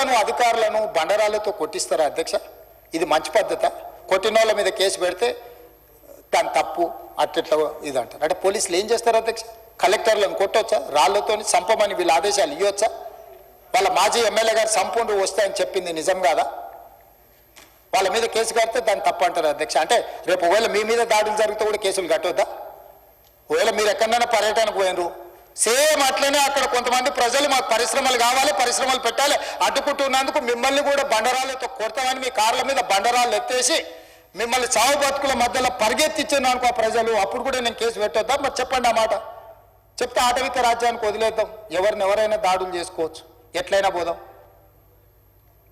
మంత్రులను అధికారులను బండరాలతో కొట్టిస్తారా అధ్యక్ష? ఇది మంచి పద్ధత? కొట్టినోళ్ళ మీద కేసు పెడితే దాని తప్పు అట్లా ఇది అంటారు. అంటే పోలీసులు ఏం చేస్తారు అధ్యక్ష? కలెక్టర్లను కొట్టొచ్చా? రాళ్లతో సంపమని వీళ్ళ ఆదేశాలు ఇవ్వచ్చా? వాళ్ళ మాజీ ఎమ్మెల్యే గారు సంపూర్ణ వస్తాయని చెప్పింది నిజం కాదా? వాళ్ళ మీద కేసు కడితే దాన్ని తప్పు అంటారు అధ్యక్ష. అంటే రేపు ఒకవేళ మీ మీద దాడులు జరిగితే కూడా కేసులు కట్టొద్దా? ఒకవేళ మీరు ఎక్కడైనా పర్యటనకు పోయినరు, సేమ్ అట్లనే అక్కడ కొంతమంది ప్రజలు మాకు పరిశ్రమలు కావాలి, పరిశ్రమలు పెట్టాలి అడ్డుకుంటున్నందుకు మిమ్మల్ని కూడా బండరాలతో కొడతామని మీ కార్ల మీద బండరాలు ఎత్తేసి మిమ్మల్ని చావు బతుకుల మధ్యలో పరిగెత్తిచ్చాను అనుకో ప్రజలు, అప్పుడు కూడా నేను కేసు పెట్టొద్దా? మరి చెప్పండి ఆ మాట. చెప్తే ఆటవిక రాజ్యానికి వదిలేద్దాం, ఎవరైనా దాడులు చేసుకోవచ్చు, ఎట్లయినా పోదాం.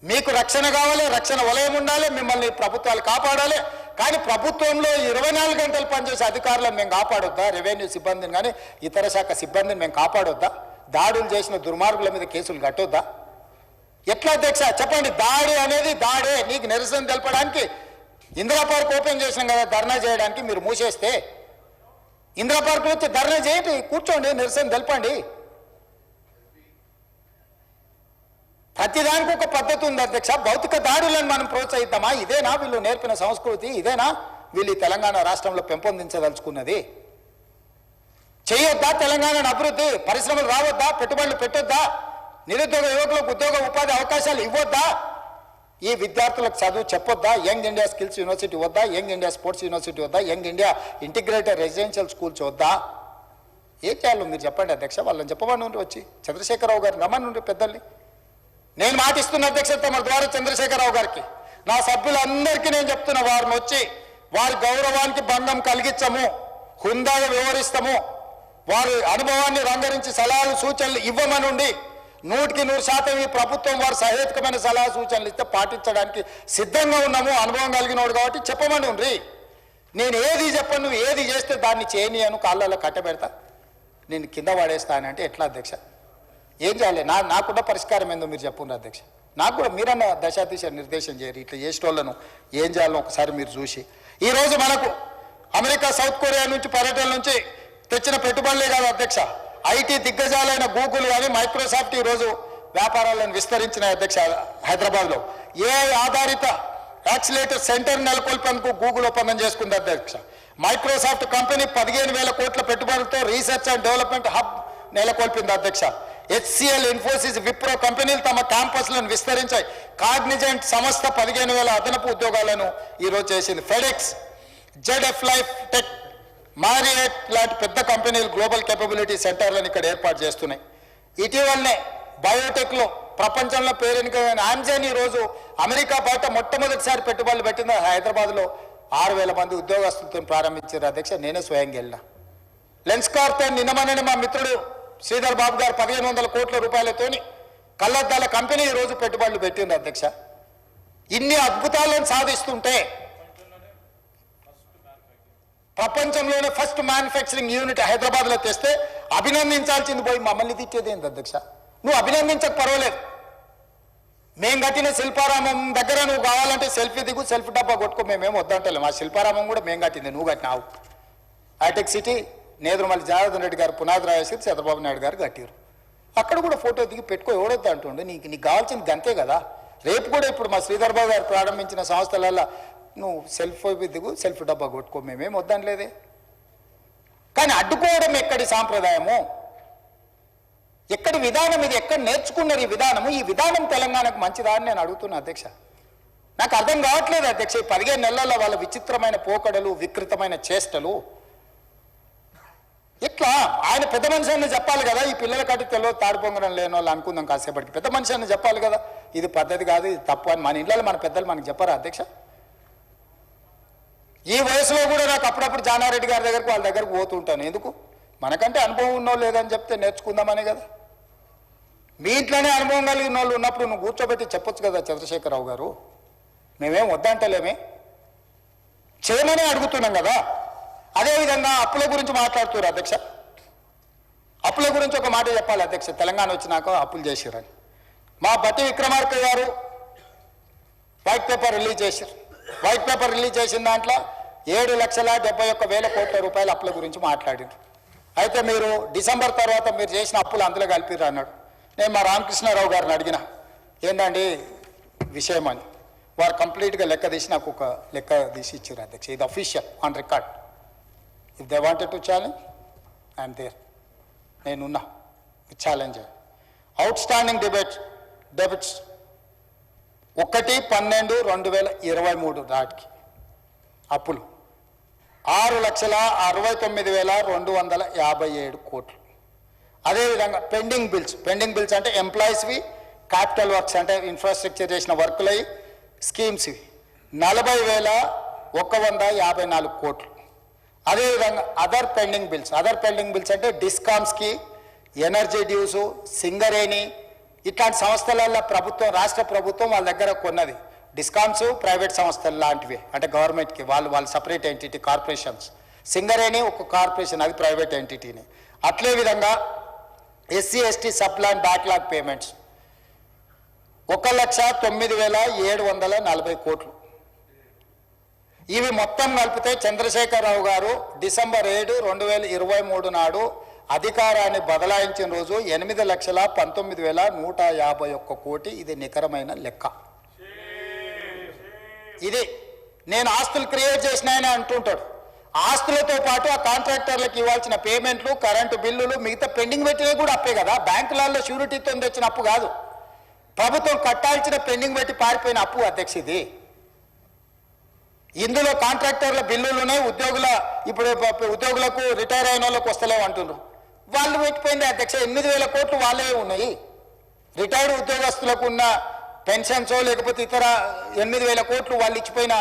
మీకు రక్షణ కావాలి, రక్షణ వలయం ఉండాలి, మిమ్మల్ని ప్రభుత్వాలు కాపాడాలి. కానీ ప్రభుత్వంలో 24 గంటలు పనిచేసే అధికారులను మేము కాపాడొద్దా? రెవెన్యూ సిబ్బందిని కానీ ఇతర శాఖ సిబ్బందిని మేము కాపాడొద్దా? దాడులు చేసిన దుర్మార్గుల మీద కేసులు కట్టొద్దా? ఎట్లా అధ్యక్ష చెప్పండి? దాడి అనేది దాడే. నీకు నిరసన తెలపడానికి ఇందిరా పార్క్ ఓపెన్ చేసినాం కదా ధర్నా చేయడానికి, మీరు మూసేస్తే ఇందిరా పార్క్ వచ్చి ధర్నా చేయండి, కూర్చోండి, నిరసన తెలపండి. ప్రతిదానికి ఒక పద్ధతి ఉంది అధ్యక్ష. భౌతిక దాడులను మనం ప్రోత్సహిద్దామా? ఇదేనా వీళ్ళు నేర్పిన సంస్కృతి? ఇదేనా వీళ్ళు తెలంగాణ రాష్ట్రంలో పెంపొందించదలుచుకున్నది? చేయొద్దా తెలంగాణను అభివృద్ధి? పరిశ్రమలు రావద్దా? పెట్టుబడులు పెట్టొద్దా? నిరుద్యోగ యువకులకు ఉద్యోగ ఉపాధి అవకాశాలు ఇవ్వొద్దా? ఈ విద్యార్థులకు చదువు చెప్పొద్దా? యంగ్ ఇండియా స్కిల్స్ యూనివర్సిటీ వద్దా? యంగ్ ఇండియా స్పోర్ట్స్ యూనివర్సిటీ వద్దా? Young India integrated residential schools వద్దా? ఏం చేయాలో మీరు చెప్పండి అధ్యక్ష. వాళ్ళని చెప్పమని వచ్చి చంద్రశేఖరరావు గారిని రమ్మని పెద్దల్ని. నేను మాటిస్తున్న అధ్యక్ష తమ ద్వారా చంద్రశేఖరరావు గారికి, నా సభ్యులందరికీ నేను చెప్తున్నా, వారిని వచ్చి వారి గౌరవానికి భంగం కలిగించము, హుందాగా వ్యవహరిస్తాము, వారి అనుభవాన్ని రంగరించి సలహాలు సూచనలు ఇవ్వమనుండి 100% ఈ ప్రభుత్వం వారు సహేతుకమైన సలహా సూచనలు ఇస్తే పాటించడానికి సిద్ధంగా ఉన్నాము. అనుభవం కలిగినోడు కాబట్టి చెప్పమని ఉండ్రి. నేను ఏది చెప్పను, నువ్వు ఏది చేస్తే దాన్ని చేయని అను కాళ్ళలో కట్టబెడతా, నేను కింద పడేస్తానంటే ఎట్లా అధ్యక్ష? ఏం చేయాలి? నాకున్న పరిష్కారం ఏందో మీరు చెప్పుండ్రు అధ్యక్ష. నాకు కూడా మీరన్న దశాదిశ నిర్దేశం చేయరు. ఇట్లా చేసేటోళ్ళను ఏం చేయాలో ఒకసారి మీరు చూసి. ఈరోజు మనకు అమెరికా, సౌత్ కొరియా నుంచి పర్యటన నుంచి తెచ్చిన పెట్టుబడులే కాదు అధ్యక్ష, ఐటీ దిగ్గజాలైన గూగుల్ కానీ మైక్రోసాఫ్ట్ ఈరోజు వ్యాపారాలను విస్తరించిన అధ్యక్ష. హైదరాబాద్లో ఏఐ ఆధారిత యాక్సిలేటర్ సెంటర్ నెలకొల్పేందుకు గూగుల్ ఒప్పందం చేసుకుంది అధ్యక్ష. మైక్రోసాఫ్ట్ కంపెనీ 15,000 కోట్ల పెట్టుబడులతో రీసెర్చ్ అండ్ డెవలప్మెంట్ హబ్ నెలకొల్పింది అధ్యక్ష. HCL, ఇన్ఫోసిస్, విప్రో కంపెనీలు తమ క్యాంపస్లను విస్తరించాయి. కాగ్నిజెంట్ సంస్థ 15,000 అదనపు ఉద్యోగాలను ఈరోజు చేసింది. FedEx, ZF life tech, Marriott లాంటి పెద్ద కంపెనీలు గ్లోబల్ కేపబిలిటీ సెంటర్లను ఇక్కడ ఏర్పాటు చేస్తున్నాయి. ఇటీవలనే బయోటెక్లో ప్రపంచంలో పేరెనికైన ఆమ్జెన్ ఈరోజు అమెరికా బయట మొట్టమొదటిసారి పెట్టుబడులు పెట్టింది హైదరాబాద్లో. 6,000 మంది ఉద్యోగస్తులతో ప్రారంభించారు అధ్యక్ష. నేనే స్వయంగా వెళ్ళినా. లెన్స్కార్తో నిన్నమనని మా మిత్రుడు శ్రీధర్ బాబు గారు 1,500 కోట్ల రూపాయలతోని కళ్ళద్దాల కంపెనీ ఈరోజు పెట్టుబడులు పెట్టింది అధ్యక్ష. ఇన్ని అద్భుతాలను సాధిస్తుంటే ప్రపంచంలోనే ఫస్ట్ మ్యానుఫ్యాక్చరింగ్ యూనిట్ హైదరాబాద్లో తెస్తే అభినందించాల్సింది పోయి మమ్మల్ని తిట్టేది ఏంది అధ్యక్ష? నువ్వు అభినందించక పర్వాలేదు, మేము కట్టిన శిల్పారామం దగ్గర నువ్వు కావాలంటే సెల్ఫీ దిగు, సెల్ఫీ డబ్బా కొట్టుకో, మేమేం వద్దంటలేము. ఆ శిల్పారామం కూడా మేము కట్టింది, నువ్వు కట్టినావు. హైటెక్ సిటీ నేదురుమల్లి జనార్దన్ రెడ్డి గారు పునాది రాసి చంద్రబాబు నాయుడు గారు కట్టారు. అక్కడ కూడా ఫోటో దిగి పెట్టుకో, ఎవడొద్దు అంటుండే. నీకు కావాల్సింది గంతే కదా. రేపు కూడా ఇప్పుడు మా శ్రీధర్ బాబు గారు ప్రారంభించిన సంస్థలలో నువ్వు సెల్ఫీ దిగు, సెల్ఫీ డబ్బా కొట్టుకో, మేమేం వద్దనలేదే. కానీ అడ్డుకోవడం ఎక్కడి సాంప్రదాయము, ఎక్కడి విధానం ఇది? ఎక్కడ నేర్చుకున్నారు ఈ విధానము? ఈ విధానం తెలంగాణకు మంచిదా అని నేను అడుగుతున్నా అధ్యక్ష. నాకు అర్థం కావట్లేదు అధ్యక్ష. 15 నెలల్లో వాళ్ళ విచిత్రమైన పోకడలు, వికృతమైన చేష్టలు. ఇట్లా ఆయన పెద్ద మనిషి అని చెప్పాలి కదా. ఈ పిల్లల కట్టి తెలియదు, తాడిపొంగడం లేని వాళ్ళు అనుకుందాం కాసేపటికి. పెద్ద మనిషి అని చెప్పాలి కదా, ఇది పద్ధతి కాదు, ఇది తప్పు అని. మన ఇళ్ళలో మన పెద్దలు మనకు చెప్పారా అధ్యక్ష? ఈ వయసులో కూడా నాకు అప్పుడప్పుడు జానారెడ్డి గారి దగ్గరకు వాళ్ళ దగ్గరకు పోతుంటాను. ఎందుకు? మనకంటే అనుభవం ఉన్నో లేదని చెప్తే నేర్చుకుందామనే కదా. మీ ఇంట్లోనే అనుభవం కలిగిన వాళ్ళు ఉన్నప్పుడు నువ్వు కూర్చోబెట్టి చెప్పొచ్చు కదా చంద్రశేఖరరావు గారు. మేమేం వద్దంటలేమే, చేయమనే అడుగుతున్నాం కదా. అదేవిధంగా అప్పుల గురించి మాట్లాడుతున్నారు అధ్యక్ష. అప్పుల గురించి ఒక మాట చెప్పాలి అధ్యక్ష. తెలంగాణ వచ్చినాక అప్పులు చేసిరని మా బట్టి విక్రమార్క గారు వైట్ పేపర్ రిలీజ్ చేశారు. వైట్ పేపర్ రిలీజ్ చేసిన దాంట్లో 7,71,000 కోట్ల రూపాయల అప్పుల గురించి మాట్లాడారు. అయితే మీరు డిసెంబర్ తర్వాత మీరు చేసిన అప్పులు అందులో కలిపిరు అన్నాడు. నేను మా రామకృష్ణారావు గారిని అడిగిన, ఏంటండి విషయం అని వారు కంప్లీట్గా లెక్క తీసి నాకు ఒక లెక్క తీసి ఇచ్చారు అధ్యక్ష. ఇది official on record. If they wanted to challenge I'm there. నేనున్నా ఛాలెంజ్. అవుట్ స్టాండింగ్ డెబిట్స్ 1/12/2023 నాటికి అప్పులు 6,69,257 కోట్లు. అదేవిధంగా పెండింగ్ బిల్స్ అంటే ఎంప్లాయీస్వి, క్యాపిటల్ వర్క్స్ అంటే ఇన్ఫ్రాస్ట్రక్చర్ చేసిన వర్కులవి, స్కీమ్స్వి 40,154 కోట్లు. అదేవిధంగా అదర్ పెండింగ్ బిల్స్ అంటే డిస్కామ్స్కి, ఎనర్జీ డ్యూసు, సింగరేణి ఇట్లాంటి సంస్థలలో ప్రభుత్వం, రాష్ట్ర ప్రభుత్వం వాళ్ళ దగ్గర కొన్నది. డిస్కామ్స్ ప్రైవేట్ సంస్థలు లాంటివి అంటే గవర్నమెంట్కి వాళ్ళు సపరేట్ ఎంటిటీ కార్పొరేషన్స్. సింగరేణి ఒక కార్పొరేషన్, అది ప్రైవేట్ ఎంటిటీని. అట్లే విధంగా SC/ST సబ్ప్లాన్ బ్యాక్లాగ్ పేమెంట్స్ 1,09,740 కోట్లు. ఇవి మొత్తం కలిపితే చంద్రశేఖరరావు గారు డిసెంబర్ 7, 2023 నాడు అధికారాన్ని బదలాయించిన రోజు 8,19,151 కోటి. ఇది నికరమైన లెక్క. ఇది నేను ఆస్తులు క్రియేట్ చేసినాయని అంటుంటాడు. ఆస్తులతో పాటు ఆ కాంట్రాక్టర్లకు ఇవ్వాల్సిన పేమెంట్లు, కరెంటు బిల్లులు, మిగతా పెండింగ్ పెట్టినవి కూడా అప్పే కదా. బ్యాంకులలో షూరిటీతో తెచ్చిన అప్పు కాదు, ప్రభుత్వం కట్టాల్సిన పెండింగ్ పెట్టి పారిపోయిన అప్పు అధ్యక్ష. ఇది ఇందులో కాంట్రాక్టర్ల బిల్లులునే ఉద్యోగులకు రిటైర్ అయిన వాళ్ళకు వస్తలేవు అంటున్నారు. వాళ్ళు పెట్టిపోయింది అధ్యక్ష. 8,000 కోట్లు వాళ్ళే ఉన్నాయి. రిటైర్డ్ ఉద్యోగస్తులకు ఉన్న పెన్షన్సో లేకపోతే ఇతర 8,000 కోట్లు వాళ్ళు ఇచ్చిపోయిన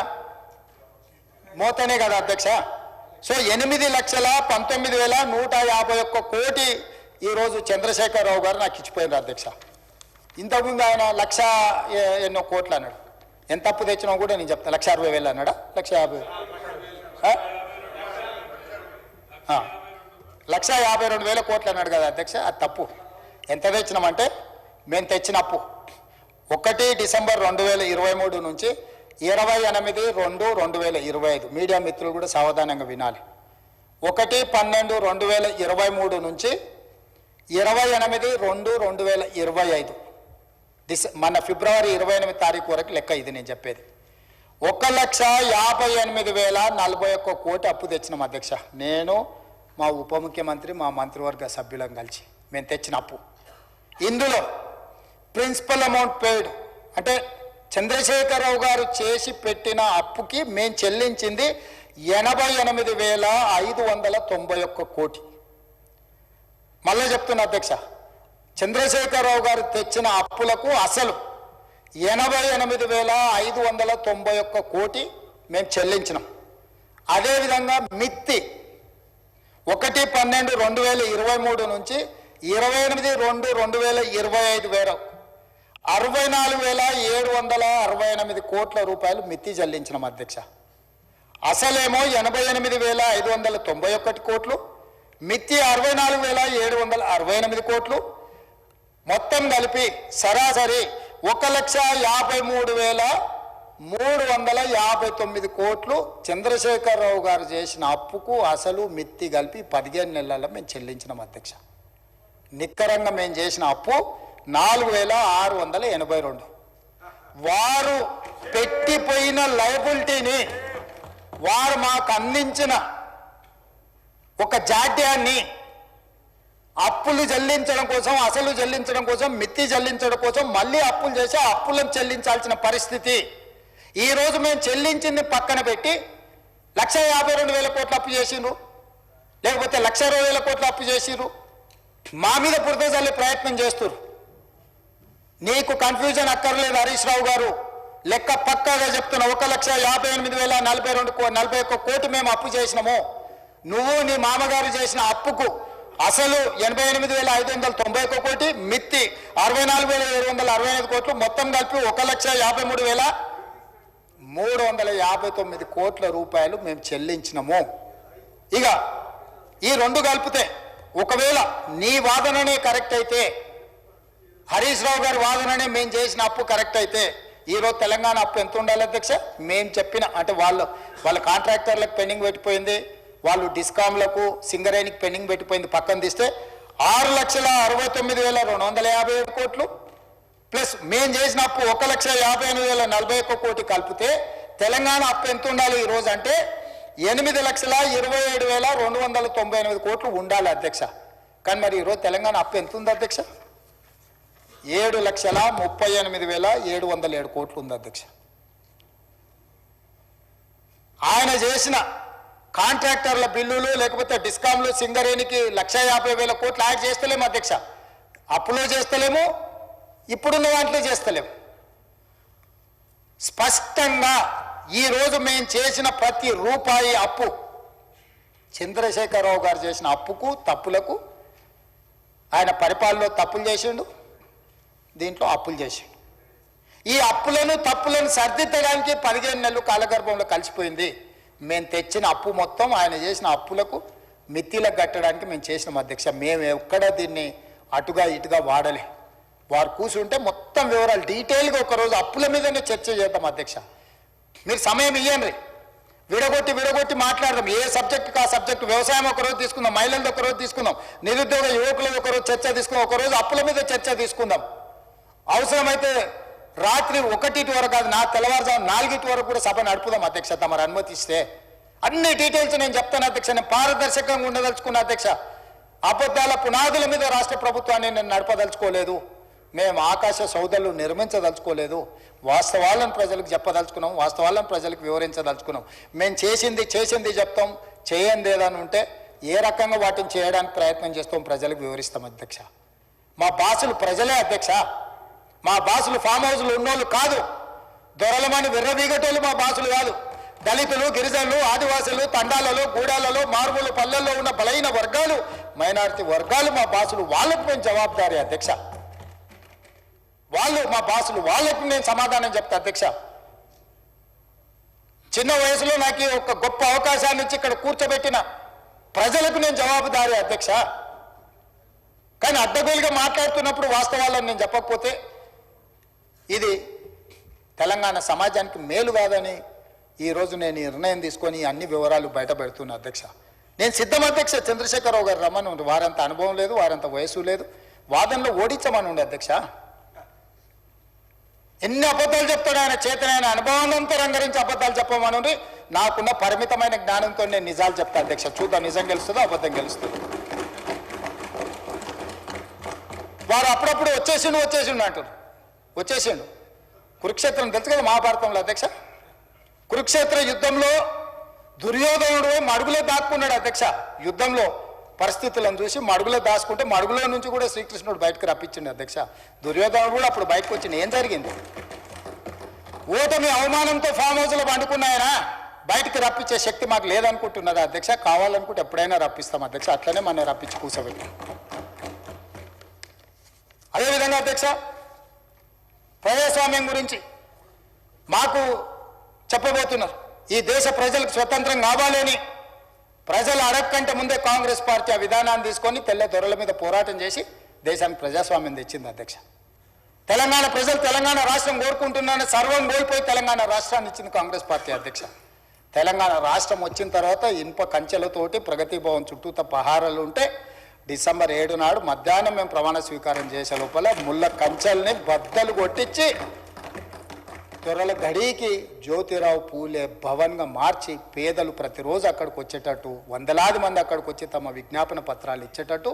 మోతనే కదా అధ్యక్ష. సో 8,19,151 కోటి ఈరోజు చంద్రశేఖరరావు గారు నాకు ఇచ్చిపోయినారు అధ్యక్ష. ఇంతకుముందు ఆయన 1,00,000 ఎన్నో కోట్లు అన్నాడు. ఎంత అప్పు తెచ్చినా కూడా నేను చెప్తాను. 1,60,000 అన్నాడా? 1,50,000 1,52,000 కోట్లు అన్నాడు కదా అధ్యక్ష. అది తప్పు. ఎంత తెచ్చినామంటే మేము తెచ్చిన అప్పు 1 డిసెంబర్ 2023 నుంచి 28/2/2025 మీడియా మిత్రులు కూడా సావధానంగా వినాలి. 1/12/2023 నుంచి 28/2/2025 మన ఫిబ్రవరి 28 తారీఖు వరకు లెక్క ఇది నేను చెప్పేది. 1,58,041 కోటి అప్పు తెచ్చినాం అధ్యక్ష. నేను, మా ఉప ముఖ్యమంత్రి, మా మంత్రివర్గ సభ్యులను కలిసి మేము తెచ్చిన అప్పు. ఇందులో ప్రిన్సిపల్ అమౌంట్ పెయిడ్ అంటే చంద్రశేఖరరావు గారు చేసి పెట్టిన అప్పుకి మేము చెల్లించింది 88,591 కోటి. మళ్ళీ చెప్తున్నా అధ్యక్ష, చంద్రశేఖరరావు గారు తెచ్చిన అప్పులకు అసలు 88,591 కోటి మేము చెల్లించినాం. అదేవిధంగా మిత్తి 1/12/2023 నుంచి 28/2/2025 వరకు 64,768 కోట్ల రూపాయలు మిత్తి చెల్లించినాం అధ్యక్ష. అసలేమో 88,591 కోట్లు, మిత్తి 64,768 కోట్లు. మొత్తం కలిపి సరాసరి 1,53,359 కోట్లు చంద్రశేఖరరావు గారు చేసిన అప్పుకు అసలు మిత్తి కలిపి 15 నెలల్లో మేము చెల్లించినాం అధ్యక్ష. నిక్కరంగా మేము చేసిన అప్పు 4,682. వారు పెట్టిపోయిన లయబిలిటీని, వారు మాకు అందించిన ఒక జాడ్యాన్ని అప్పులు చెల్లించడం కోసం, అసలు చెల్లించడం కోసం, మిత్తి చెల్లించడం కోసం మళ్ళీ అప్పులు చేసి ఆ అప్పులను చెల్లించాల్సిన పరిస్థితి. ఈరోజు మేము చెల్లించింది పక్కన పెట్టి 1,52,000 కోట్లు అప్పు చేసిండ్రు, లేకపోతే 1,20,000 కోట్లు అప్పు చేసిండ్రు. మా మీద బురద చల్లే ప్రయత్నం చేస్తున్నారు. నీకు కన్ఫ్యూజన్ అక్కర్లేదు హరీష్ రావు గారు, లెక్క పక్కాగా చెప్తున్నా. 1,58,042 కోటి మేము అప్పు చేసినాము. నువ్వు నీ మామగారు చేసిన అప్పుకు అసలు 88,591 కోటి, మిత్తి 64,765 కోట్లు, మొత్తం కలిపి 1,53,359 కోట్ల రూపాయలు మేము చెల్లించినాము. ఇక ఈ రెండు కలిపితే ఒకవేళ నీ వాదననే కరెక్ట్ అయితే, హరీష్ రావు గారి వాదననే మేము చేసిన అప్పు కరెక్ట్ అయితే, ఈరోజు తెలంగాణ అప్పు ఎంత ఉండాలి అధ్యక్ష? మేము చెప్పిన అంటే వాళ్ళ కాంట్రాక్టర్లకు పెండింగ్ పెట్టిపోయింది, వాళ్ళు డిస్కామ్లకు, సింగరేణికి పెండింగ్ పెట్టిపోయింది పక్కన తీస్తే 6,69,257 కోట్లు. ప్లస్ మేము చేసిన అప్పు 1,58,041 కోటి కలిపితే తెలంగాణ అప్పు ఎంత ఉండాలి ఈరోజు అంటే 8,27,298 కోట్లు ఉండాలి అధ్యక్ష. కానీ మరి ఈరోజు తెలంగాణ అప్పు ఎంత ఉంది అధ్యక్ష? 7,38,707 కోట్లు ఉంది అధ్యక్ష. ఆయన చేసిన కాంట్రాక్టర్ల బిల్లులు లేకపోతే డిస్కామ్లు సింగరేణికి 1,50,000 కోట్లు యాడ్ చేస్తలేము అధ్యక్ష. అప్పులో చేస్తలేము, ఇప్పుడున్న దాంట్లో చేస్తలేము. స్పష్టంగా ఈరోజు మేము చేసిన ప్రతి రూపాయి అప్పు, చంద్రశేఖరరావు గారు చేసిన అప్పుకు తప్పులకు, ఆయన పరిపాలనలో తప్పులు చేసిండు, దీంట్లో అప్పులు చేసిండు. ఈ అప్పులను తప్పులను సర్దిద్దడానికి 15 నెలలు కాలగర్భంలో కలిసిపోయింది. మేము తెచ్చిన అప్పు మొత్తం ఆయన చేసిన అప్పులకు మిత్తిలకు కట్టడానికి మేము చేసినాం అధ్యక్ష. మేము ఎక్కడ దీన్ని అటుగా ఇటుగా వాడలే. వారు కూర్చుంటే మొత్తం వివరాలు డీటెయిల్గా ఒకరోజు అప్పుల మీదనే చర్చ చేద్దాం అధ్యక్ష. మీరు సమయం ఇవ్వండి, విడగొట్టి మాట్లాడదాం. ఏ సబ్జెక్టుకి ఆ సబ్జెక్టు. వ్యవసాయం ఒకరోజు తీసుకుందాం, మహిళలది ఒకరోజు తీసుకుందాం, నిరుద్యోగ యువకులు ఒకరోజు చర్చ తీసుకుందాం, ఒకరోజు అప్పుల మీద చర్చ తీసుకుందాం. అవసరమైతే రాత్రి 1 వరకు కాదు, నా తెల్లవారుజాము 4 వరకు కూడా సభ నడుపుదాం అధ్యక్ష, తమరు అనుమతిస్తే. అన్ని డీటెయిల్స్ నేను చెప్తాను అధ్యక్ష. నేను పారదర్శకంగా ఉండదలుచుకున్న అధ్యక్ష. అబద్ధాల పునాదుల మీద రాష్ట్ర ప్రభుత్వాన్ని నేను నడపదలుచుకోలేదు. మేము ఆకాశ సౌధలు నిర్మించదలుచుకోలేదు. వాస్తవాలను ప్రజలకు చెప్పదలుచుకున్నాం, వాస్తవాలను ప్రజలకు వివరించదలుచుకున్నాం. మేము చేసింది చెప్తాం, చేయండి ఏదని ఉంటే ఏ రకంగా వాటిని చేయడానికి ప్రయత్నం చేస్తాం ప్రజలకు వివరిస్తాం అధ్యక్ష. మా బాసులు ప్రజలే అధ్యక్ష. మా బాసులు ఫామ్ హౌస్లు ఉన్నోళ్ళు కాదు, దొరలమని విర్రవీగటోళ్ళు మా బాసులు కాదు. దళితులు, గిరిజనులు, ఆదివాసులు, తండాలలో, గూడాలలో, మారుమూల పల్లెల్లో ఉన్న బలహీన వర్గాలు, మైనారిటీ వర్గాలు మా బాసులు. వాళ్ళకు మేము జవాబుదారీ అధ్యక్ష. వాళ్ళు మా బాసులు, వాళ్ళకు నేను సమాధానం చెప్తా అధ్యక్ష. చిన్న వయసులో నాకు ఒక గొప్ప అవకాశాన్ని ఇచ్చి ఇక్కడ కూర్చోబెట్టిన ప్రజలకు నేను జవాబుదారీ అధ్యక్ష. కానీ అడ్డగోలుగా మాట్లాడుతున్నప్పుడు వాస్తవాలను నేను చెప్పకపోతే ఇది తెలంగాణ సమాజానికి మేలు కాదని ఈరోజు నేను నిర్ణయం తీసుకొని అన్ని వివరాలు బయట పెడుతున్నా అధ్యక్ష. నేను సిద్ధం అధ్యక్ష. చంద్రశేఖరరావు గారు రమ్మని, వారంత అనుభవం లేదు, వారంత వయసు లేదు, వాదనలో ఓడించమని ఉండే అధ్యక్ష. ఎన్ని అబద్ధాలు చెప్తాడు ఆయన, చేతనైన అనుభవానంతా రంగరించి అబద్ధాలు చెప్పమని. నాకున్న పరిమితమైన జ్ఞానంతో నేను నిజాలు చెప్తా అధ్యక్ష. చూద్దాం నిజం గెలుస్తుందో అబద్ధం గెలుస్తుందో. వారు అప్పుడప్పుడు వచ్చేసిండు అంటారు. వచ్చేసిండు. కురుక్షేత్రం తెలుసు కదా మహాభారతంలో అధ్యక్ష. కురుక్షేత్ర యుద్ధంలో దుర్యోధనుడు మడుగులో దాక్కున్నాడు అధ్యక్ష. యుద్ధంలో పరిస్థితులను చూసి మడుగులో దాచుకుంటే మడుగులో నుంచి కూడా శ్రీకృష్ణుడు బయటకు రప్పించిండు అధ్యక్ష. దుర్యోధనుడు కూడా అప్పుడు బయటకు వచ్చింది. ఏం జరిగింది? ఓటమి అవమానంతో ఫామ్ హౌస్లో పండుకున్నాయన బయటకు రప్పించే శక్తి మాకు లేదనుకుంటున్నారా అధ్యక్ష? కావాలనుకుంటే ఎప్పుడైనా రప్పిస్తాం అధ్యక్ష. అట్లనే మనం రప్పించి కూర్చోబెట్టి. అదేవిధంగా అధ్యక్ష, ప్రజాస్వామ్యం గురించి మాకు చెప్పబోతున్నారు. ఈ దేశ ప్రజలకు స్వతంత్రం కావాలని ప్రజలు అడగకంటే ముందే కాంగ్రెస్ పార్టీ ఆ విధానాన్ని తీసుకొని తెల్ల దొరల మీద పోరాటం చేసి దేశానికి ప్రజాస్వామ్యం తెచ్చింది అధ్యక్ష. తెలంగాణ ప్రజలు తెలంగాణ రాష్ట్రం కోరుకుంటున్నారని సర్వం కోల్పోయి తెలంగాణ రాష్ట్రాన్ని ఇచ్చింది కాంగ్రెస్ పార్టీ అధ్యక్ష. తెలంగాణ రాష్ట్రం వచ్చిన తర్వాత ఇనుప కంచెలతోటి ప్రగతి భవన్ చుట్టూత పహారాలు ఉంటే డిసెంబర్ 7 నాడు మధ్యాహ్నం మేము ప్రమాణ స్వీకారం చేసే లోపల ముళ్ళ కంచెల్ని బద్దలు కొట్టించి దొరల గడికి జ్యోతిరావు పూలే భవన్గా మార్చి పేదలు ప్రతిరోజు అక్కడికి వచ్చేటట్టు, వందలాది మంది అక్కడికి వచ్చి తమ విజ్ఞాపన పత్రాలు ఇచ్చేటట్టు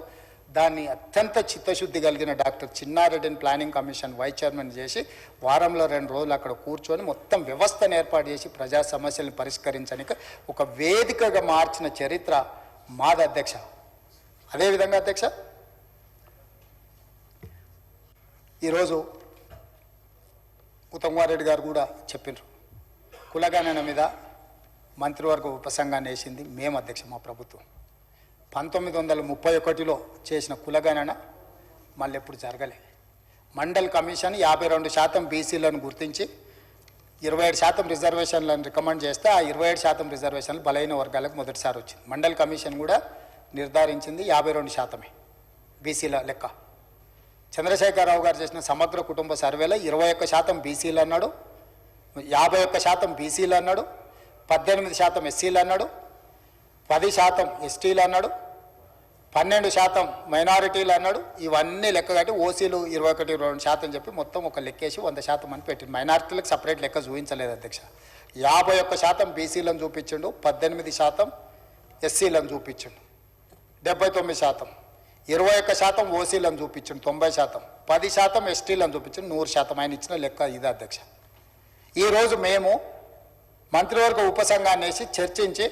దాన్ని అత్యంత చిత్తశుద్ధి కలిగిన డాక్టర్ చిన్నారెడ్డిని ప్లానింగ్ కమిషన్ వైస్ చైర్మన్ చేసి వారంలో 2 రోజులు అక్కడ కూర్చొని మొత్తం వ్యవస్థను ఏర్పాటు చేసి ప్రజా సమస్యలను పరిష్కరించడానికి ఒక వేదికగా మార్చిన చరిత్ర మాది అధ్యక్ష. అదేవిధంగా అధ్యక్ష, ఈరోజు ఉత్తమ్ కుమార్ రెడ్డి గారు కూడా చెప్పినారు, కులగణన మీద మంత్రివర్గ ఉపసంఘాన్ని వేసింది మేము అధ్యక్ష. మా ప్రభుత్వం 1931లో చేసిన కులగణన మళ్ళీ ఎప్పుడు జరగలే. మండల్ కమిషన్ 52% బీసీలను గుర్తించి 27% రిజర్వేషన్లను రికమెండ్ చేస్తే ఆ 27% రిజర్వేషన్లు బలైన వర్గాలకు మొదటిసారి వచ్చింది. మండల్ కమిషన్ కూడా నిర్ధారించింది 52% బీసీల లెక్క. చంద్రశేఖరరావు గారు చేసిన సమగ్ర కుటుంబ సర్వేలో 21% బీసీలు అన్నాడు, 51% బీసీలు అన్నాడు, 18% ఎస్సీలు అన్నాడు, 10% ఎస్టీలు అన్నాడు, 12% మైనారిటీలు అన్నాడు. ఇవన్నీ లెక్క కట్టి ఓసీలు 21-22% చెప్పి మొత్తం ఒక లెక్కేసి 100% అని పెట్టిండు. మైనారిటీలకు సపరేట్ లెక్క చూపించలేదు అధ్యక్ష. 51% బీసీలను చూపించిండు, 18% ఎస్సీలను చూపించిండు, 79%, 21% ఓసీలను చూపించిండు, 90%, 10% ఎస్టీలను చూపించిండు, 100%. ఆయన ఇచ్చిన లెక్క ఇది అధ్యక్ష. ఈరోజు మేము మంత్రివర్గ ఉపసంఘాన్ని వేసి చర్చించి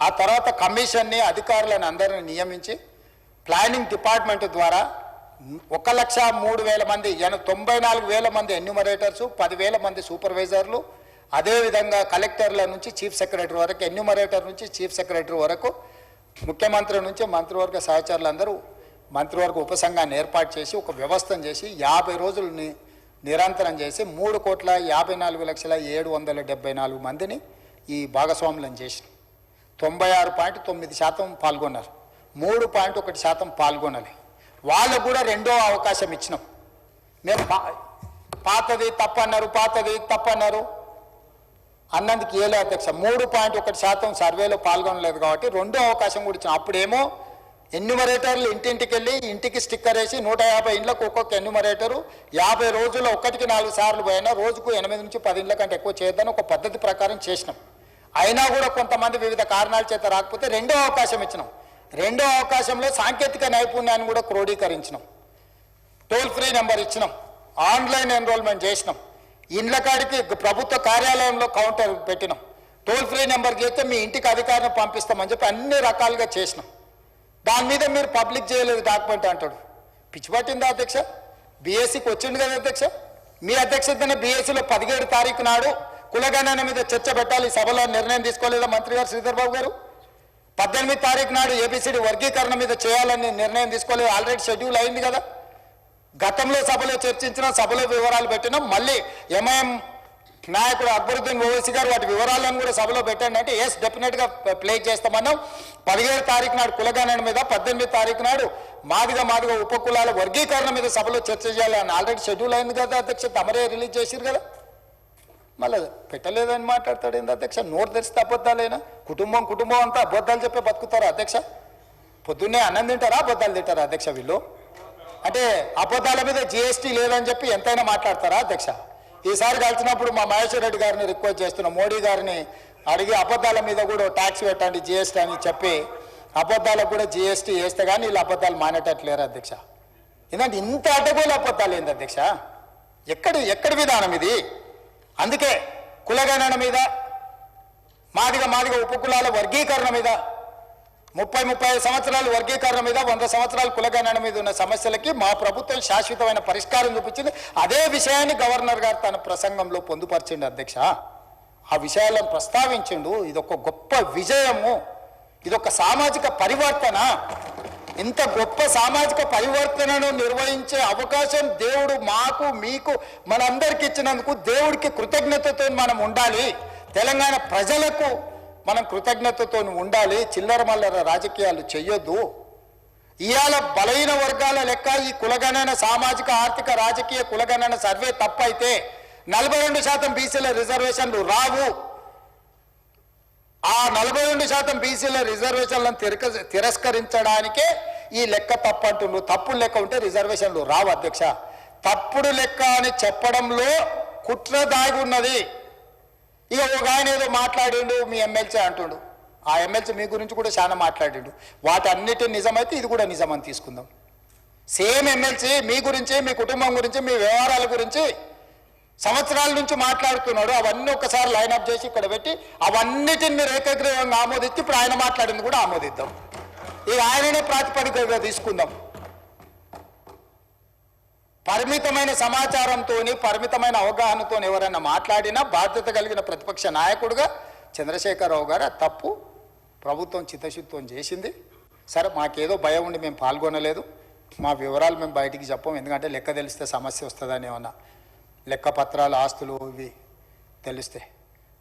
ఆ తర్వాత కమిషన్ని అధికారులను అందరిని నియమించి ప్లానింగ్ డిపార్ట్మెంట్ ద్వారా 1,03,000 మంది 94,000 మంది ఎన్యూమరేటర్సు, 10,000 మంది సూపర్వైజర్లు, అదేవిధంగా కలెక్టర్ల నుంచి చీఫ్ సెక్రటరీ వరకు, ఎన్యూమరేటర్ నుంచి చీఫ్ సెక్రటరీ వరకు, ముఖ్యమంత్రి నుంచి మంత్రివర్గ సహచరులందరూ మంత్రివర్గ ఉపసంఘాన్ని ఏర్పాటు చేసి ఒక వ్యవస్థను చేసి 50 రోజులు నిరంతరం చేసి 3,54,774 మందిని ఈ భాగస్వాములను చేసిన 96.9% పాల్గొన్నారు. 3.1% పాల్గొనాలి. వాళ్ళకు కూడా రెండో అవకాశం ఇచ్చినాం. మేము పాతది తప్పన్నారు అన్నందుకు ఏలే అధ్యక్ష. 3.1% సర్వేలో పాల్గొనలేదు కాబట్టి రెండో అవకాశం కూడా ఇచ్చినాం. అప్పుడేమో ఎన్యూమరేటర్లు ఇంటింటికి వెళ్ళి ఇంటికి స్టిక్కర్ వేసి 150 ఇండ్లకు ఒక్కొక్క ఎన్యూమరేటరు 50 రోజుల్లో 1-4 సార్లు పోయినా రోజుకు 8 నుంచి 10 ఇండ్ల కంటే ఎక్కువ చేయొద్దని ఒక పద్ధతి ప్రకారం చేసినాం. అయినా కూడా కొంతమంది వివిధ కారణాల చేత రాకపోతే రెండో అవకాశం ఇచ్చినాం. రెండో అవకాశంలో సాంకేతిక నైపుణ్యాన్ని కూడా క్రోడీకరించినాం. టోల్ ఫ్రీ నెంబర్ ఇచ్చినాం, ఆన్లైన్ ఎన్రోల్మెంట్ చేసినాం, ఇండ్ల కాడికి ప్రభుత్వ కార్యాలయంలో కౌంటర్ పెట్టినాం. టోల్ ఫ్రీ నెంబర్ చేస్తే మీ ఇంటికి అధికారిని పంపిస్తామని చెప్పి అన్ని రకాలుగా చేసినాం. దాని మీద మీరు పబ్లిక్ చేయలేదు డాక్యుమెంట్ అంటాడు. పిచ్చి పట్టిందా అధ్యక్ష? బీఎస్సీకి వచ్చిండు కదా అధ్యక్ష. మీ అధ్యక్షతనే బీఎస్సీలో 17 తారీఖు నాడు కులగణన మీద చర్చ పెట్టాలి, సభలో నిర్ణయం తీసుకోలేదా మంత్రి గారు శ్రీధర్ బాబు గారు? 18 తారీఖు నాడు ఏబిసిడి వర్గీకరణ మీద చేయాలని నిర్ణయం తీసుకోలేదు, ఆల్రెడీ షెడ్యూల్ అయింది కదా. గతంలో సభలో చర్చించిన, సభలో వివరాలు పెట్టినాం. మళ్ళీ ఎంఐఎం నాయకుడు అక్బరుద్దీన్ ఓవైసీ గారు వాటి వివరాలను కూడా సభలో పెట్టండి అంటే ఎస్ డెఫినెట్గా ప్లే చేస్తామన్నాం. 17 తారీఖు నాడు కులగణన మీద, 18 తారీఖు నాడు మాదిగ ఉపకులాల వర్గీకరణ మీద సభలో చర్చ చేయాలని ఆల్రెడీ షెడ్యూల్ అయింది కదా అధ్యక్ష. తమరే రిలీజ్ చేసిరు కదా. మళ్ళీ పెట్టలేదని మాట్లాడతాడు ఏంది అధ్యక్ష? నోరు తెరిస్తే అబద్ధాలేనా? కుటుంబం అంతా అబద్ధాలు చెప్పే బతుకుతారా అధ్యక్ష? పొద్దున్నే అన్నం తింటారా, అబద్ధాలు తింటారా అధ్యక్ష వీళ్ళు? అంటే అబద్ధాల మీద జిఎస్టీ లేదని చెప్పి ఎంతైనా మాట్లాడతారా అధ్యక్ష? ఈసారి కలిసినప్పుడు మా మహేశ్వర్ రెడ్డి గారిని రిక్వెస్ట్ చేస్తున్నాం, మోడీ గారిని అడిగి అబద్ధాల మీద కూడా ట్యాక్స్ పెట్టండి జిఎస్టీ అని చెప్పి అబద్ధాలకు కూడా జిఎస్టీ వేస్తే కానీ వీళ్ళు అబద్ధాలు మానేటట్లేరు అధ్యక్ష. ఎందుకంటే ఇంత అడ్డగోలు అబద్ధాలు ఏంది అధ్యక్ష? ఎక్కడి విధానం ఇది? అందుకే కులగణన మీద, మాదిగ ఉపకులాల వర్గీకరణ మీద, 30-35 సంవత్సరాలు వర్గీకరణ మీద, 100 సంవత్సరాలు కులగణన మీద ఉన్న సమస్యలకి మా ప్రభుత్వం శాశ్వతమైన పరిష్కారం చూపించింది. అదే విషయాన్ని గవర్నర్ గారు తన ప్రసంగంలో పొందుపరిచిండు అధ్యక్ష. ఆ విషయాలను ప్రస్తావించిండు. ఇదొక గొప్ప విజయము, ఇదొక సామాజిక పరివర్తన. ఇంత గొప్ప సామాజిక పరివర్తనను నిర్వహించే అవకాశం దేవుడు మాకు, మీకు, మనందరికి ఇచ్చినందుకు దేవుడికి కృతజ్ఞతతో మనం ఉండాలి. తెలంగాణ ప్రజలకు మనం కృతజ్ఞతతో ఉండాలి. చిల్లర మల్లర రాజకీయాలు చెయ్యొద్దు. ఇవాళ బలహీన వర్గాల లెక్క ఈ కులగణన, సామాజిక ఆర్థిక రాజకీయ కులగణన సర్వే తప్పైతే 42% బీసీల రిజర్వేషన్లు రావు. ఆ 42% బీసీల రిజర్వేషన్లను తిరస్కరించడానికే ఈ లెక్క తప్పు అంటున్నారు. తప్పుడు లెక్క ఉంటే రిజర్వేషన్లు రావు అధ్యక్ష. తప్పుడు లెక్క అని చెప్పడంలో కుట్ర దాగి ఉన్నది. ఇక ఒక ఆయన ఏదో మాట్లాడిండు, మీ ఎమ్మెల్సీ అంటుండు. ఆ ఎమ్మెల్సీ మీ గురించి కూడా చాలా మాట్లాడిండు. వాటన్నిటి నిజమైతే ఇది కూడా నిజమని తీసుకుందాం. సేమ్ ఎమ్మెల్సీ మీ గురించి, మీ కుటుంబం గురించి, మీ వ్యవహారాల గురించి సంవత్సరాల నుంచి మాట్లాడుతున్నాడు. అవన్నీ ఒకసారి లైన్అప్ చేసి ఇక్కడ పెట్టి అవన్నిటిని మీరు ఏకగ్రీవంగా ఆమోదించి ఇప్పుడు ఆయన మాట్లాడింది కూడా ఆమోదిద్దాం. ఇక ఆయననే ప్రాతిపదికగా తీసుకుందాం. పరిమితమైన సమాచారంతో, పరిమితమైన అవగాహనతో ఎవరైనా మాట్లాడినా బాధ్యత కలిగిన ప్రతిపక్ష నాయకుడుగా చంద్రశేఖరరావు గారు తప్పు ప్రభుత్వం చిత్తశుద్ధితో చేసింది. సరే, మాకేదో భయం ఉండి మేము పాల్గొనలేదు. మా వివరాలు మేము బయటికి చెప్పం, ఎందుకంటే లెక్క తెలిస్తే సమస్య వస్తుందని. ఏమన్నా లెక్క పత్రాలు, ఆస్తులు ఇవి తెలిస్తే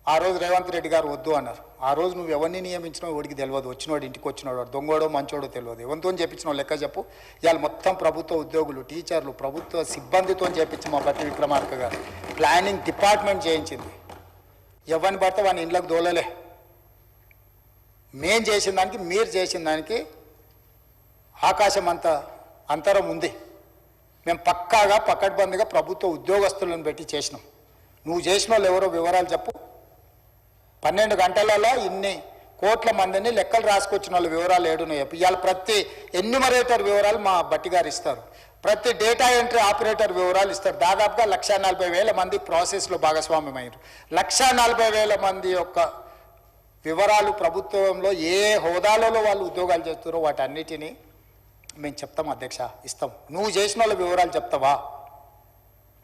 ఆ రోజు రేవంత్ రెడ్డి గారు వద్దు అన్నారు. ఆ రోజు నువ్వు ఎవరిని నియమించినావు వాడికి తెలియదు, వచ్చినోడు ఇంటికి వచ్చినోడు దొంగోడో మంచోడో తెలియదు. ఎవరితో చెప్పించినావు లెక్క చెప్పు. ఇవాళ మొత్తం ప్రభుత్వ ఉద్యోగులు, టీచర్లు, ప్రభుత్వ సిబ్బందితో చేపించి మా బట్టి విక్రమార్క గారు ప్లానింగ్ డిపార్ట్మెంట్ చేయించింది. ఎవరిని పడితే వాడిని ఇంట్లోకి దోలలే. మేం చేసిన దానికి, మీరు చేసిన దానికి ఆకాశం అంత అంతరం ఉంది. మేము పక్కాగా పకడ్బందీగా ప్రభుత్వ ఉద్యోగస్తులను పెట్టి చేసినాం. నువ్వు చేసిన వాళ్ళు ఎవరో వివరాలు చెప్పు. 12 గంటలలో ఇన్ని కోట్ల మందిని లెక్కలు రాసుకొచ్చిన వాళ్ళు వివరాలు ఏడునో చెప్పు. ఇవాళ ప్రతి ఎన్యూమరేటర్ వివరాలు మా బట్టి గారు ఇస్తారు, ప్రతి డేటా ఎంట్రీ ఆపరేటర్ వివరాలు ఇస్తారు. దాదాపుగా 1,40,000 మంది ప్రాసెస్లో భాగస్వామ్యమయ్యారు. 1,40,000 మంది యొక్క వివరాలు ప్రభుత్వంలో ఏ హోదాలలో వాళ్ళు ఉద్యోగాలు చేస్తారో వాటన్నిటినీ మేము చెప్తాం అధ్యక్ష, ఇస్తాం. నువ్వు చేసిన వాళ్ళ వివరాలు చెప్తావా?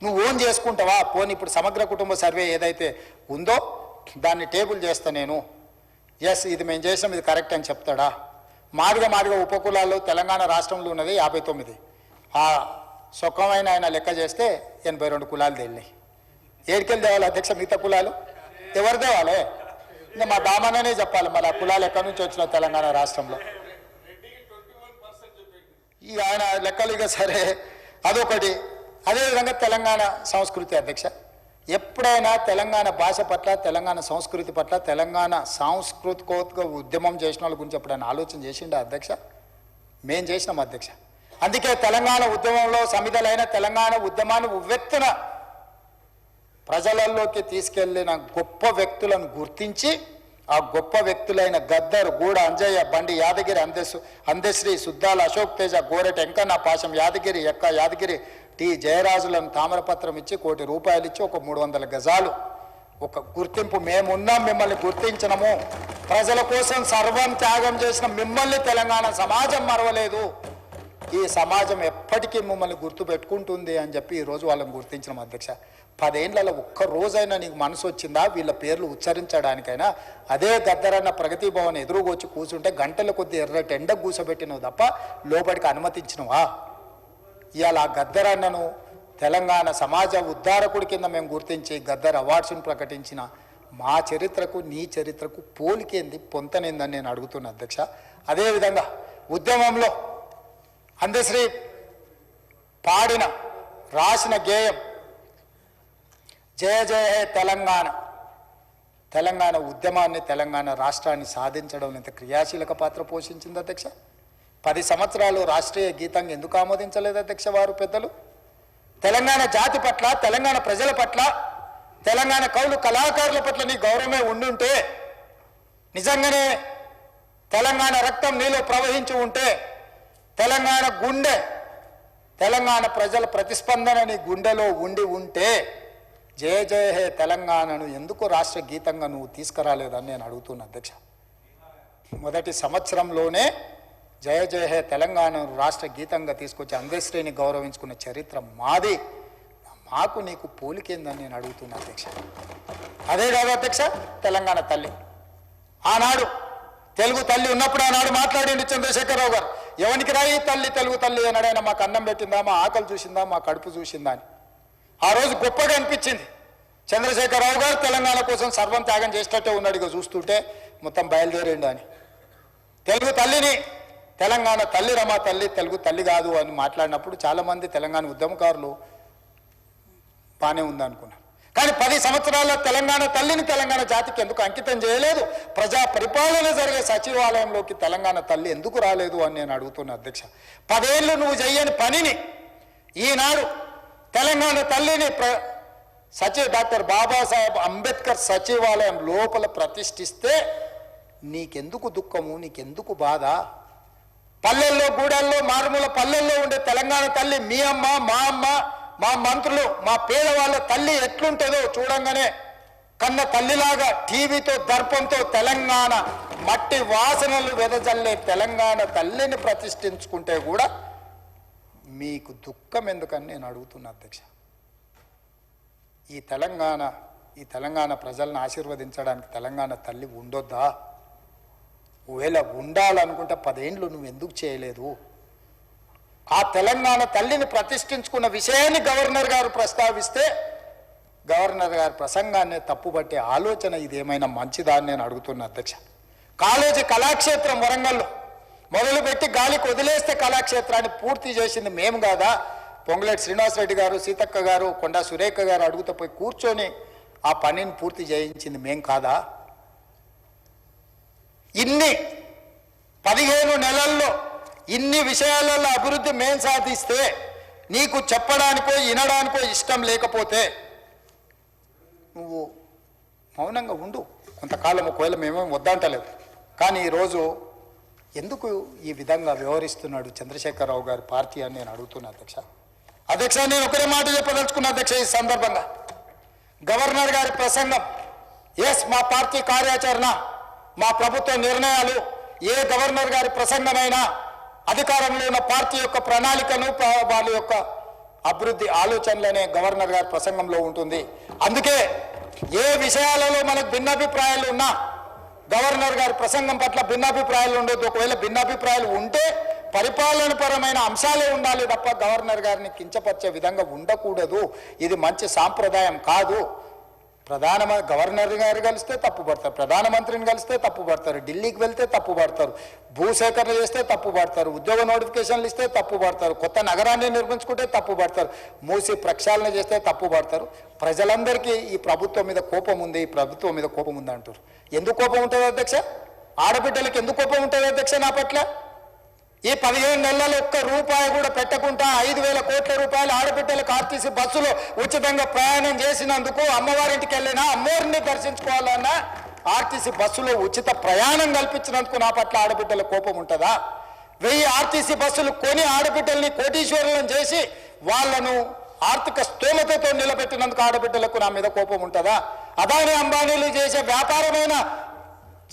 నువ్వు ఓన్ చేసుకుంటావా? పోనీ ఇప్పుడు సమగ్ర కుటుంబ సర్వే ఏదైతే ఉందో దాన్ని టేబుల్ చేస్తా నేను, ఎస్ ఇది మేము చేసాం ఇది కరెక్ట్ అని చెప్తాడా? మాదిగా ఉపకులాల్లో తెలంగాణ రాష్ట్రంలో ఉన్నది 59. ఆ సుఖమైన ఆయన లెక్క చేస్తే 82 కులాలు తేలినాయి. ఏడికెళ్ళి తేవాలి అధ్యక్ష మిగతా కులాలు? ఎవరు తేవాలి? ఇంకా మా దామననే చెప్పాలి మరి ఆ కులాలు ఎక్కడి నుంచి వచ్చిన తెలంగాణ రాష్ట్రంలో. ఈ ఆయన లెక్కలు ఇక సరే అదొకటి. అదేవిధంగా తెలంగాణ సంస్కృతి అధ్యక్ష, ఎప్పుడైనా తెలంగాణ భాష పట్ల, తెలంగాణ సంస్కృతి పట్ల, తెలంగాణ సాంస్కృతికోత్క ఉద్యమం చేసిన వాళ్ళ గురించి ఎప్పుడైనా ఆలోచన చేసిండా అధ్యక్ష? మేం చేసినాం అధ్యక్ష. అందుకే తెలంగాణ ఉద్యమంలో సమిధలైన తెలంగాణ ఉద్యమాన్ని ఉవ్వెత్తున ప్రజలలోకి తీసుకెళ్లిన గొప్ప వ్యక్తులను గుర్తించి ఆ గొప్ప వ్యక్తులైన గద్దర్, గూడ అంజయ్య, బండి యాదగిరి, అందశ్రీ, సుద్దాల అశోక్ తేజ, గోరెట వెంకన్న, పాశం యాదగిరి, ఎక్క యాదగిరి, టి జయరాజులను తామరపత్రం ఇచ్చి ₹1 కోటి ఇచ్చి ఒక 300 గజాలు ఒక గుర్తింపు, మేమున్నాం మిమ్మల్ని గుర్తించడము, ప్రజల కోసం సర్వం త్యాగం చేసిన మిమ్మల్ని తెలంగాణ సమాజం మరవలేదు, ఈ సమాజం ఎప్పటికీ మిమ్మల్ని గుర్తు పెట్టుకుంటుంది అని చెప్పి ఈరోజు వాళ్ళని గుర్తించడం అధ్యక్ష. 10 ఏళ్లలో ఒక్క రోజైనా నీకు మనసు వచ్చిందా వీళ్ళ పేర్లు ఉచ్చరించడానికైనా? అదే గద్దరన్న ప్రగతి భవన్ ఎదురుగొచ్చి కూర్చుంటే గంటల కొద్ది ఎర్రటి ఎండ కూసబెట్టినవు తప్ప లోపలికి అనుమతించినవా? ఇవాళ ఆ గద్దరన్నను తెలంగాణ సమాజ ఉద్ధారకుడి కింద మేము గుర్తించి గద్దర్ అవార్డ్స్ను ప్రకటించిన మా చరిత్రకు నీ చరిత్రకు పోలికేంది, పొంతనేందని నేను అడుగుతున్నా అధ్యక్ష. అదేవిధంగా ఉద్యమంలో అందశ్రీ పాడిన రాసిన గేయం జయ జయ హే తెలంగాణ, తెలంగాణ ఉద్యమాన్ని, తెలంగాణ రాష్ట్రాన్ని సాధించడం ఎంత క్రియాశీలక పాత్ర పోషించింది అధ్యక్ష. 10 సంవత్సరాలు రాష్ట్రీయ గీతంగా ఎందుకు ఆమోదించలేదు అధ్యక్ష వారు పెద్దలు? తెలంగాణ జాతి పట్ల, తెలంగాణ ప్రజల పట్ల, తెలంగాణ కవులు కళాకారుల పట్ల నీ గౌరవమే ఉండుంటే, నిజంగానే తెలంగాణ రక్తం నీలో ప్రవహించి ఉంటే, తెలంగాణ గుండె, తెలంగాణ ప్రజల ప్రతిస్పందన నీ గుండెలో ఉండి ఉంటే జయ జయ హే తెలంగాణను ఎందుకు రాష్ట్ర గీతంగా నువ్వు తీసుకురాలేదని నేను అడుగుతున్నా అధ్యక్ష. మొదటి సంవత్సరంలోనే జయ జయ హే తెలంగాణను రాష్ట్ర గీతంగా తీసుకొచ్చి అందశ్రీని గౌరవించుకున్న చరిత్ర మాది, మాకు నీకు పోలికేందని నేను అడుగుతున్నా అధ్యక్ష. అదే కాదు అధ్యక్ష, తెలంగాణ తల్లి ఆనాడు తెలుగు తల్లి ఉన్నప్పుడు ఆనాడు మాట్లాడింది చంద్రశేఖరరావు గారు, ఎవరికి రాయి తల్లి తెలుగు తల్లి అన్నాడైనా మాకు అన్నం పెట్టిందా, మా ఆకలి చూసిందా, మా కడుపు చూసిందా అని. ఆ రోజు గొప్పగా అనిపించింది. చంద్రశేఖరరావు గారు తెలంగాణ కోసం సర్వం త్యాగం చేసినట్టే ఉన్నాడు, ఇక చూస్తుంటే మొత్తం బయలుదేరిండు అని. తెలుగు తల్లిని తెలంగాణ తల్లి రమా తల్లి, తెలుగు తల్లి కాదు అని మాట్లాడినప్పుడు చాలామంది తెలంగాణ ఉద్యమకారులు బాగానే ఉందనుకున్నారు. కానీ 10 సంవత్సరాల తెలంగాణ తల్లిని తెలంగాణ జాతికి ఎందుకు అంకితం చేయలేదు? ప్రజా పరిపాలన జరిగే సచివాలయంలోకి తెలంగాణ తల్లి ఎందుకు రాలేదు అని నేను అడుగుతున్నా అధ్యక్ష. 10 ఏళ్ళు నువ్వు చెయ్యని పనిని ఈనాడు తెలంగాణ తల్లిని డాక్టర్ బాబాసాహెబ్ అంబేద్కర్ సచివాలయం లోపల ప్రతిష్ఠిస్తే నీకెందుకు దుఃఖము, నీకెందుకు బాధ? పల్లెల్లో, గూడెల్లో, మారుమూల పల్లెల్లో ఉండే తెలంగాణ తల్లి మీ అమ్మ, మా అమ్మ, మా మంత్రులు, మా పేదవాళ్ళ తల్లి ఎట్లుంటుందో చూడంగానే కన్న తల్లిలాగా టీవీతో దర్పంతో తెలంగాణ మట్టి వాసనలు వెదజల్లే తెలంగాణ తల్లిని ప్రతిష్ఠించుకుంటే కూడా మీకు దుఃఖం ఎందుకని నేను అడుగుతున్నా అధ్యక్ష. ఈ తెలంగాణ ప్రజలను ఆశీర్వదించడానికి తెలంగాణ తల్లి ఉండొద్దా? ఒకవేళ ఉండాలనుకుంటే 10 ఏళ్ళు నువ్వు ఎందుకు చేయలేదు? ఆ తెలంగాణ తల్లిని ప్రతిష్ఠించుకున్న విషయాన్ని గవర్నర్ గారు ప్రస్తావిస్తే గవర్నర్ గారి ప్రసంగాన్ని తప్పుపట్టే ఆలోచన ఇదేమైనా మంచిదా అని నేను అడుగుతున్నా అధ్యక్ష. కాలేజీ కళాక్షేత్రం వరంగల్లో మొదలుపెట్టి గాలికి వదిలేస్తే కళాక్షేత్రాన్ని పూర్తి చేసింది మేము కాదా? పొంగులేటి శ్రీనివాసరెడ్డి గారు, సీతక్క గారు, కొండా సురేఖ గారు అడుగుతూ పోయి కూర్చొని ఆ పనిని పూర్తి చేయించింది మేం కాదా? ఇన్ని 15 నెలల్లో ఇన్ని విషయాలలో అభివృద్ధి మేం సాధిస్తే నీకు చెప్పడానికో వినడానికో ఇష్టం లేకపోతే నువ్వు మౌనంగా ఉండు కొంతకాలం. ఒకవేళ మేమేం వద్దంటలేదు, కానీ ఈరోజు ఎందుకు ఈ విధంగా వ్యవహరిస్తున్నాడు చంద్రశేఖరరావు గారి పార్టీ అని నేను అడుగుతున్నా అధ్యక్ష. నేను ఒకరే మాట చెప్పదలుచుకున్నా అధ్యక్ష. ఈ సందర్భంగా గవర్నర్ గారి ప్రసంగం, ఎస్ మా పార్టీ కార్యాచరణ, మా ప్రభుత్వ నిర్ణయాలు, ఏ గవర్నర్ గారి ప్రసంగమైనా అధికారంలో ఉన్న పార్టీ యొక్క ప్రణాళికను వాళ్ళ యొక్క అభివృద్ధి ఆలోచనలనే గవర్నర్ గారి ప్రసంగంలో ఉంటుంది. అందుకే ఏ విషయాలలో మనకు భిన్నాభిప్రాయాలు ఉన్నా గవర్నర్ గారి ప్రసంగం పట్ల భిన్నాభిప్రాయాలు ఉండొద్దు. ఒకవేళ భిన్నాభిప్రాయాలు ఉంటే పరిపాలన పరమైన అంశాలే ఉండాలి తప్ప గవర్నర్ గారిని కించపరిచే విధంగా ఉండకూడదు. ఇది మంచి సాంప్రదాయం కాదు. గవర్నర్ గారు కలిస్తే తప్పు పడతారు, ప్రధానమంత్రిని కలిస్తే తప్పు పడతారు, ఢిల్లీకి వెళ్తే తప్పు పడతారు, భూసేకరణ చేస్తే తప్పు పడతారు, ఉద్యోగ నోటిఫికేషన్లు ఇస్తే తప్పు పడతారు, కొత్త నగరాన్ని నిర్మించుకుంటే తప్పు పడతారు, మూసి ప్రక్షాళన చేస్తే తప్పు పడతారు. ప్రజలందరికీ ఈ ప్రభుత్వం మీద కోపం ఉంది, ఈ ప్రభుత్వం మీద కోపం ఉంది అంటారు. ఎందుకు కోపం ఉంటుంది అధ్యక్ష? ఆడబిడ్డలకు ఎందుకు కోపం ఉంటుంది అధ్యక్ష నా పట్ల? ఈ 15 నెలల్లో ఒక్క రూపాయి కూడా పెట్టకుండా 5,000 కోట్ల రూపాయలు ఆడబిడ్డలకు ఆర్టీసీ బస్సులో ఉచితంగా ప్రయాణం చేసినందుకు, అమ్మవారింటికి వెళ్ళినా అమ్మవారిని దర్శించుకోవాలన్నా ఆర్టీసీ బస్సులో ఉచిత ప్రయాణం కల్పించినందుకు నా పట్ల ఆడబిడ్డల కోపం ఉంటుందా? 1000 ఆర్టీసీ బస్సులు కొని ఆడబిడ్డల్ని కోటీశ్వరులను చేసి వాళ్ళను ఆర్థిక స్తోమతతో నిలబెట్టినందుకు ఆడబిడ్డలకు నా మీద కోపం ఉంటుందా? అదాని అంబానీలు చేసే వ్యాపారమైన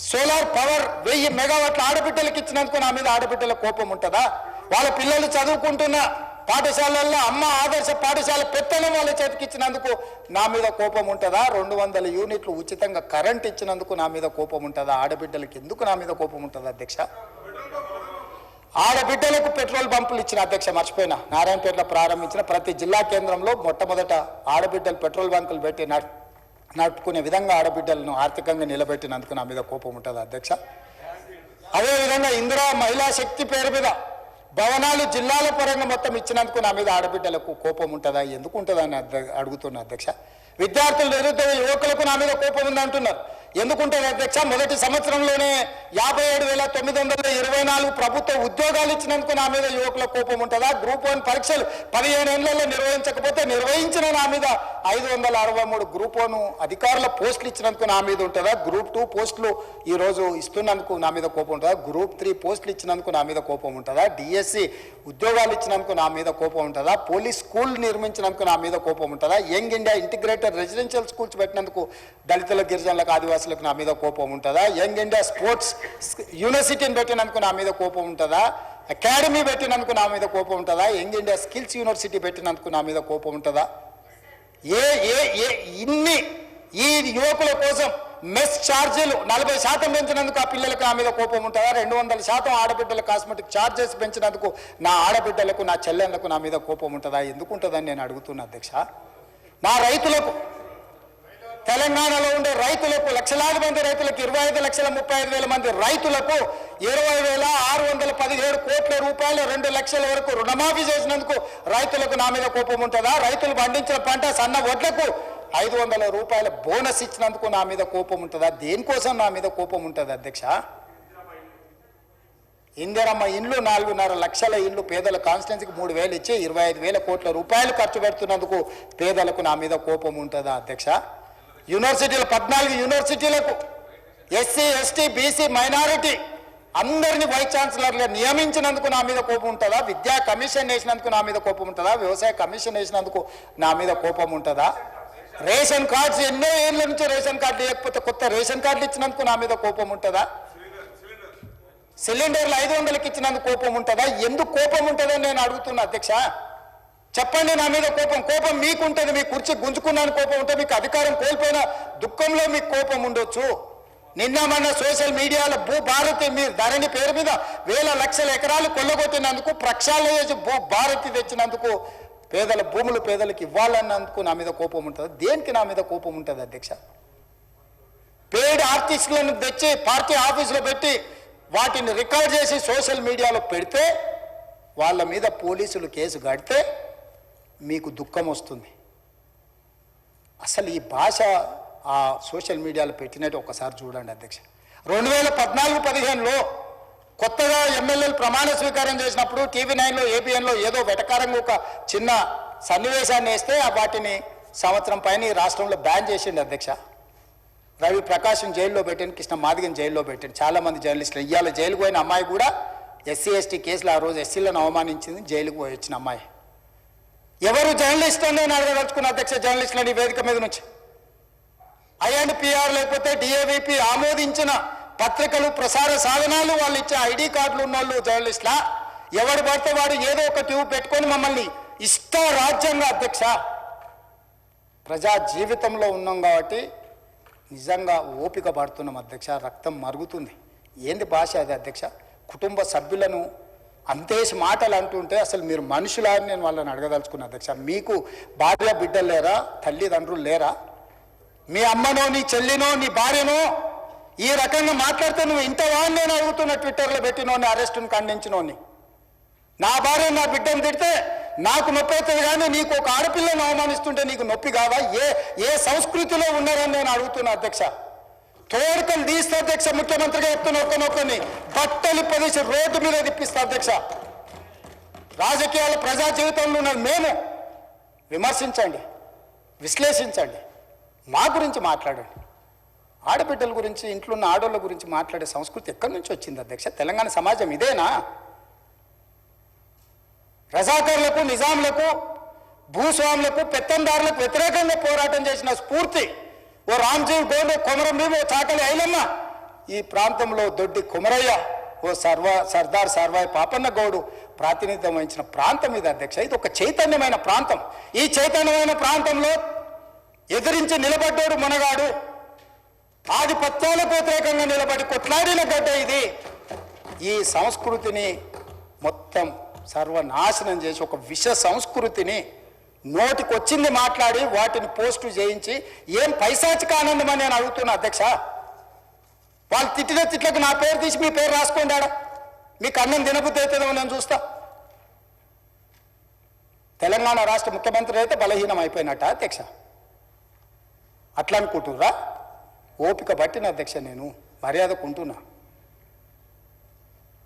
సోలార్ పవర్ 1000 మెగావాట్ల ఆడబిడ్డలకు ఇచ్చినందుకు నా మీద ఆడబిడ్డల కోపం ఉంటుందా? వాళ్ళ పిల్లలు చదువుకుంటున్న పాఠశాలల్లో అమ్మ ఆదర్శ పాఠశాల పెత్తనం వాళ్ళ చేతికి ఇచ్చినందుకు నా మీద కోపం ఉంటుందా? 200 యూనిట్లు ఉచితంగా కరెంట్ ఇచ్చినందుకు నా మీద కోపం ఉంటుందా? ఆడబిడ్డలకు ఎందుకు నా మీద కోపం ఉంటుంది అధ్యక్ష? ఆడబిడ్డలకు పెట్రోల్ బంపులు ఇచ్చిన అధ్యక్ష, మర్చిపోయినా, నారాయణపేటలో ప్రారంభించిన ప్రతి జిల్లా కేంద్రంలో మొట్టమొదట ఆడబిడ్డలు పెట్రోల్ బంకులు పెట్టి నడుపుకునే విధంగా ఆడబిడ్డలను ఆర్థికంగా నిలబెట్టినందుకు నా మీద కోపం ఉంటుంది అధ్యక్ష. అదేవిధంగా ఇందిరా మహిళా శక్తి పేరు మీద భవనాలు జిల్లాల పరంగా మొత్తం ఇచ్చినందుకు నా మీద ఆడబిడ్డలకు కోపం ఉంటుందా? ఎందుకు ఉంటుందని అడుగుతున్నా అధ్యక్ష. విద్యార్థులు, నిరుద్యోగ యువకులకు నా మీద కోపం ఉంది అంటున్నారు. ఎందుకుంటుంది అధ్యక్ష? మొదటి సంవత్సరంలోనే 57,924 ప్రభుత్వ ఉద్యోగాలు ఇచ్చినందుకు నా మీద యువకుల కోపం ఉంటుందా? గ్రూప్ 1 పరీక్షలు 15 ఏళ్లలో నిర్వహించకపోతే నిర్వహించిన నా మీద 563 గ్రూప్ 1 అధికారుల పోస్టులు ఇచ్చినందుకు నా మీద ఉంటుందా? గ్రూప్ 2 పోస్టులు ఈరోజు ఇస్తున్నందుకు నా మీద కోపం ఉంటుందా? గ్రూప్ 3 పోస్టులు ఇచ్చినందుకు నా మీద కోపం ఉంటుందా? డిఎస్సి ఉద్యోగాలు ఇచ్చినందుకు నా మీద కోపం ఉంటుందా? పోలీస్ స్కూల్ నిర్మించినందుకు నా మీద కోపం ఉంటుందా? Young India integrated residential schools పెట్టినందుకు దళితుల, గిరిజనులకు, ఆదివాసులకు నా మీద కోపం ఉంటుందా? యంగ్ ఇండియా స్పోర్ట్స్ యూనివర్సిటీని పెట్టినందుకు నా మీద కోపం ఉంటుందా? అకాడమీ పెట్టినందుకు నా మీద కోపం ఉంటుందా? యంగ్ ఇండియా స్కిల్స్ యూనివర్సిటీ పెట్టినందుకు నా మీద కోపం ఉంటుందా? ఇన్ని ఈ యువకుల కోసం మెస్ ఛార్జీలు 40% పెంచినందుకు ఆ పిల్లలకు నా మీద కోపం ఉంటుందా? 200% ఆడబిడ్డల కాస్మెటిక్ ఛార్జెస్ పెంచినందుకు నా ఆడబిడ్డలకు, నా చెల్లెళ్లకు నా మీద కోపం ఉంటుందా? ఎందుకు ఉంటుందని నేను అడుగుతున్నా అధ్యక్ష. నా రైతులకు, తెలంగాణలో ఉండే రైతులకు, లక్షలాది మంది రైతులకు, 25,35,000 మంది రైతులకు 20,617 కోట్ల రూపాయలు 2 లక్షల వరకు రుణమాఫీ చేసినందుకు రైతులకు నా మీద కోపం ఉంటుందా? రైతులు పండించిన పంట సన్న వడ్లకు 500 రూపాయల బోనస్ ఇచ్చినందుకు నా మీద కోపం ఉంటుందా? దేనికోసం నా మీద కోపం ఉంటుంది అధ్యక్ష? ఇందిరమ్మ ఇండ్లు 4.5 లక్షల ఇండ్లు పేదల కాన్స్టిట్యున్సీకి 3,000 ఇచ్చి 25,000 కోట్ల రూపాయలు ఖర్చు పెడుతున్నందుకు పేదలకు నా మీద కోపం ఉంటుందా అధ్యక్ష? యూనివర్సిటీలు 14 యూనివర్సిటీలకు ఎస్సీ, ఎస్టీ, బీసీ, మైనారిటీ అందరినీ వైస్ ఛాన్సలర్గా నియమించినందుకు నా మీద కోపం ఉంటుందా? విద్యా కమిషన్ వేసినందుకు నా మీద కోపం ఉంటుందా? వ్యవసాయ కమిషన్ వేసినందుకు నా మీద కోపం ఉంటుందా? రేషన్ కార్డ్స్ ఎన్నో ఏళ్ళ నుంచి రేషన్ కార్డు లేకపోతే కొత్త రేషన్ కార్డులు ఇచ్చినందుకు నా మీద కోపం ఉంటుందా? సిలిండర్లు 500కి ఇచ్చినందుకు కోపం ఉంటుందా? ఎందుకు కోపం ఉంటుందని నేను అడుగుతున్నా అధ్యక్ష. చెప్పండి. నా మీద కోపం మీకుంటుంది. మీ కుర్చీ గుంజుకున్నాను కోపం ఉంటే, మీకు అధికారం కోల్పోయిన దుఃఖంలో మీకు కోపం ఉండొచ్చు. నిన్న మొన్న సోషల్ మీడియాలో భూభారతి మీరు ధరణి పేరు మీద వేల లక్షల ఎకరాలు కొల్లగొట్టినందుకు, ప్రక్షాళన చేసి భూభారతి తెచ్చినందుకు, పేదల భూములు పేదలకు ఇవ్వాలన్నందుకు నా మీద కోపం ఉంటుంది. దేనికి నా మీద కోపం ఉంటుంది అధ్యక్ష? పేడ్ ఆర్టిస్టులను తెచ్చి పార్టీ ఆఫీసులో పెట్టి వాటిని రికార్డ్ చేసి సోషల్ మీడియాలో పెడితే, వాళ్ళ మీద పోలీసులు కేసు కడితే మీకు దుఃఖం వస్తుంది. అసలు ఈ భాష ఆ సోషల్ మీడియాలో పెట్టినట్టు ఒకసారి చూడండి అధ్యక్ష. 2014-15లో కొత్తగా ఎమ్మెల్యేలు ప్రమాణ స్వీకారం చేసినప్పుడు TV9లో ABNలో ఏదో వెటకారంగా ఒక చిన్న సన్నివేశాన్ని వేస్తే వాటిని సంవత్సరం పైన ఈ రాష్ట్రంలో బ్యాన్ చేసిండు అధ్యక్ష. రవి ప్రకాశం జైల్లో పెట్టిండు, కృష్ణ మాదిగని జైల్లో పెట్టిండు, చాలామంది జర్నలిస్టులు. ఇవాళ జైలుకు పోయిన అమ్మాయి కూడా SC/ST కేసులు ఆ రోజు ఎస్సీలను అవమానించింది, జైలుకు పోయి వచ్చిన అమ్మాయి. ఎవరు జర్నలిస్టు అని నేను అడగదలుచుకున్న అధ్యక్ష, జర్నలిస్టులని వేదిక మీద నుంచి. INPR లేకపోతే DAVP ఆమోదించిన పత్రికలు, ప్రసార సాధనాలు, వాళ్ళు ఇచ్చే ID కార్డులు ఉన్నోళ్ళు జర్నలిస్టులా? ఎవడు పడితే వాడు ఏదో ఒక ట్యూబ్ పెట్టుకొని మమ్మల్ని రాజ్యంగా అధ్యక్ష. ప్రజా జీవితంలో ఉన్నాం కాబట్టి నిజంగా ఓపిక పడుతున్నాం అధ్యక్ష. రక్తం మరుగుతుంది. ఏంది భాష అది అధ్యక్ష? కుటుంబ సభ్యులను అంతేసి మాటలు అంటుంటే అసలు మీరు మనుషులా అని నేను వాళ్ళని అడగదలుచుకున్నా అధ్యక్ష. మీకు భార్య బిడ్డలు లేరా? తల్లిదండ్రులు లేరా? మీ అమ్మనో, నీ చెల్లినో, నీ భార్యనో ఈ రకంగా మాట్లాడితే నువ్వు ఇంతవా అని నేను అడుగుతున్నా. ట్విట్టర్లో పెట్టినోని, అరెస్టును ఖండించినోని. నా భార్య నా బిడ్డను తిడితే నాకు నొప్పి అవుతుంది, కానీ నీకు ఒక ఆడపిల్లను అవమానిస్తుంటే నీకు నొప్పి కాదా? ఏ సంస్కృతిలో ఉన్నారని నేను అడుగుతున్నా అధ్యక్ష. తోడుకలు తీస్తే అధ్యక్ష, ముఖ్యమంత్రిగా చెప్తున్న ఒక్కనొక్కని బట్టలు పదేసి రోడ్డు మీద తిప్పిస్తా అధ్యక్ష. రాజకీయాలు ప్రజా జీవితంలో ఉన్న మేము విమర్శించండి, విశ్లేషించండి, మా గురించి మాట్లాడండి. ఆడబిడ్డల గురించి, ఇంట్లో ఉన్న ఆడోళ్ళ గురించి మాట్లాడే సంస్కృతి ఎక్కడి నుంచి వచ్చింది అధ్యక్ష? తెలంగాణ సమాజం ఇదేనా? రజాకర్లకు, నిజాంలకు, భూస్వాములకు, పెత్తందారులకు వ్యతిరేకంగా పోరాటం చేసిన స్ఫూర్తి ఓ రామ్జీవ్ గోండ్, కొమరం భీమ్, ఓ చాకలి ఐలమ్మ, ఈ ప్రాంతంలో దొడ్డి కుమరయ్య, ఓ సర్దార్ సర్వాయి పాపన్న గౌడు ప్రాతినిధ్యం వహించిన ప్రాంతం ఇది అధ్యక్ష. ఇది ఒక చైతన్యమైన ప్రాంతం. ఈ చైతన్యమైన ప్రాంతంలో ఎదిరించి నిలబడ్డాడు మునగాడు. ఆధిపత్యాలకు వ్యతిరేకంగా నిలబడి కొట్లాడిన గడ్డ ఇది. ఈ సంస్కృతిని మొత్తం సర్వనాశనం చేసి ఒక విష సంస్కృతిని నోటికొచ్చింది మాట్లాడి వాటిని పోస్టు చేయించి ఏం పైశాచిక ఆనందం అని నేను అడుగుతున్నా అధ్యక్ష. వాళ్ళు తిట్టిన తిట్లకు నా పేరు తీసి మీ పేరు రాసుకోండాడా? మీకు అన్నం తినబుద్ధి అవుతుందో నేను చూస్తా. తెలంగాణ రాష్ట్ర ముఖ్యమంత్రి అయితే బలహీనం అయిపోయినట్ట అధ్యక్ష? అట్లా అనుకుంటుర్రా? ఓపిక పట్టిన అధ్యక్ష, నేను మర్యాదకుంటున్నా.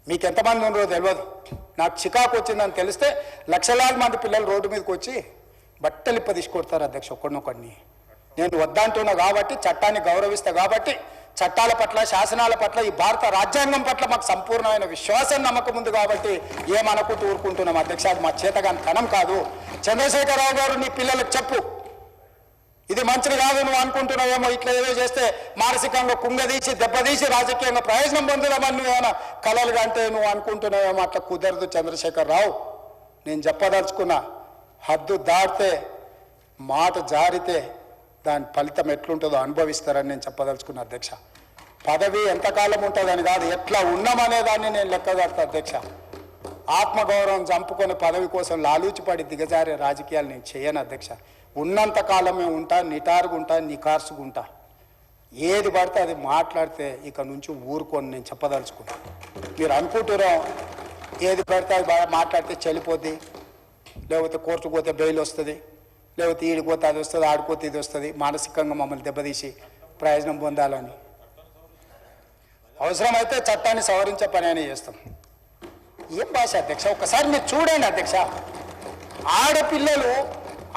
మీకు ఎంతమంది ఉన్నారో తెలియదు. నాకు చికాకు వచ్చిందని తెలిస్తే లక్షలాది మంది పిల్లలు రోడ్డు మీదకి వచ్చి బట్టలిప్ప తీసుకొడతారు అధ్యక్ష ఒక్కడినొక్కడిని. నేను వద్దంటున్నా కాబట్టి, చట్టాన్ని గౌరవిస్తా కాబట్టి, చట్టాల పట్ల, శాసనాల పట్ల, ఈ భారత రాజ్యాంగం పట్ల మాకు సంపూర్ణమైన విశ్వాసం, నమ్మకం ఉంది కాబట్టి ఏమనుకుంటూ ఊరుకుంటున్నాం అధ్యక్ష. అది మా చేతగాని ధనం కాదు. చంద్రశేఖరరావు గారు, నీ పిల్లలకు చెప్పు, ఇది మంచిది కాదు, నువ్వు అనుకుంటున్నావేమో ఇట్లా ఏదో చేస్తే మానసికంగా కుంగదీసి దెబ్బతీసి రాజకీయంగా ప్రయోజనం పొందుదామని నువ్వేమైనా కలలుగా అంటే నువ్వు అనుకుంటున్నావేమో. అట్లా కుదరదు చంద్రశేఖరరావు. నేను చెప్పదలుచుకున్నా, హద్దు దాటితే, మాట జారితే దాని ఫలితం ఎట్లుంటుందో అనుభవిస్తారని నేను చెప్పదలుచుకున్నా అధ్యక్ష. పదవి ఎంతకాలం ఉంటుందని కాదు, ఎట్లా ఉన్నామనే దాన్ని నేను లెక్కగడతా అధ్యక్ష. ఆత్మగౌరవం చంపుకొని పదవి కోసం లాలూచిపడి దిగజారే రాజకీయాలు నేను చేయను అధ్యక్ష. ఉన్నంత కాలమే ఉంటా, నిటారుగుంటా, నికార్సుగుంటా. ఏది పడితే అది మాట్లాడితే ఇక నుంచి ఊరుకొని నేను చెప్పదలుచుకున్నా. మీరు అనుకుంటున్నాం ఏది పడితే అది మాట్లాడితే చెల్లిపోద్ది, లేకపోతే కోర్టుకు పోతే బెయిల్ వస్తుంది, లేకపోతే ఈడిపోతే అది వస్తుంది, ఆడిపోతే ఇది వస్తుంది, మానసికంగా మమ్మల్ని దెబ్బతీసి ప్రయోజనం పొందాలని. అవసరమైతే చట్టాన్ని సవరించే పని అని చేస్తాం. ఏం భాష అధ్యక్ష? ఒకసారి మీరు చూడండి అధ్యక్ష. ఆడపిల్లలు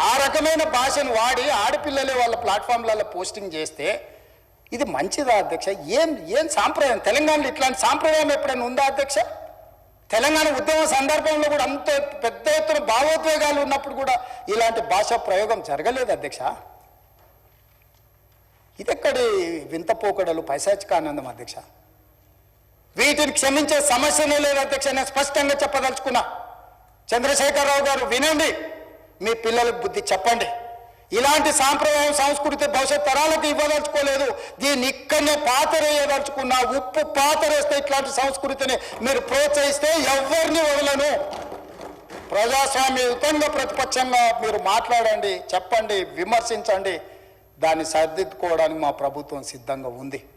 ఆ రకమైన భాషను వాడి ఆడపిల్లలే వాళ్ళ ప్లాట్ఫామ్లలో పోస్టింగ్ చేస్తే ఇది మంచిదా అధ్యక్ష? ఏం సాంప్రదాయం? తెలంగాణలో ఇట్లాంటి సాంప్రదాయం ఎప్పుడైనా ఉందా అధ్యక్ష? తెలంగాణ ఉద్యమ సందర్భంలో కూడా అంత పెద్ద ఎత్తున భావోద్వేగాలు ఉన్నప్పుడు కూడా ఇలాంటి భాషా ప్రయోగం జరగలేదు అధ్యక్ష. ఇదెక్కడి వింత పోకడలు, పైశాచిక ఆనందం అధ్యక్ష? వీటిని క్షమించే సమస్యనే లేదు అధ్యక్ష. నేను స్పష్టంగా చెప్పదలుచుకున్నా. చంద్రశేఖరరావు గారు వినండి, మీ పిల్లలకు బుద్ధి చెప్పండి. ఇలాంటి సాంప్రదాయం, సంస్కృతి భవిష్యత్ తరాలకు ఇవ్వదలుచుకోలేదు. దీన్ని ఇక్కడనే పాతరేయదలుచుకున్నా. ఉప్పు పాతరేస్తే ఇట్లాంటి సంస్కృతిని మీరు ప్రోత్సహిస్తే ఎవరిని వదలను. ప్రజాస్వామ్యయుతంగా ప్రతిపక్షంగా మీరు మాట్లాడండి, చెప్పండి, విమర్శించండి. దాన్ని సరిదిద్దుకోవడానికి మా ప్రభుత్వం సిద్ధంగా ఉంది.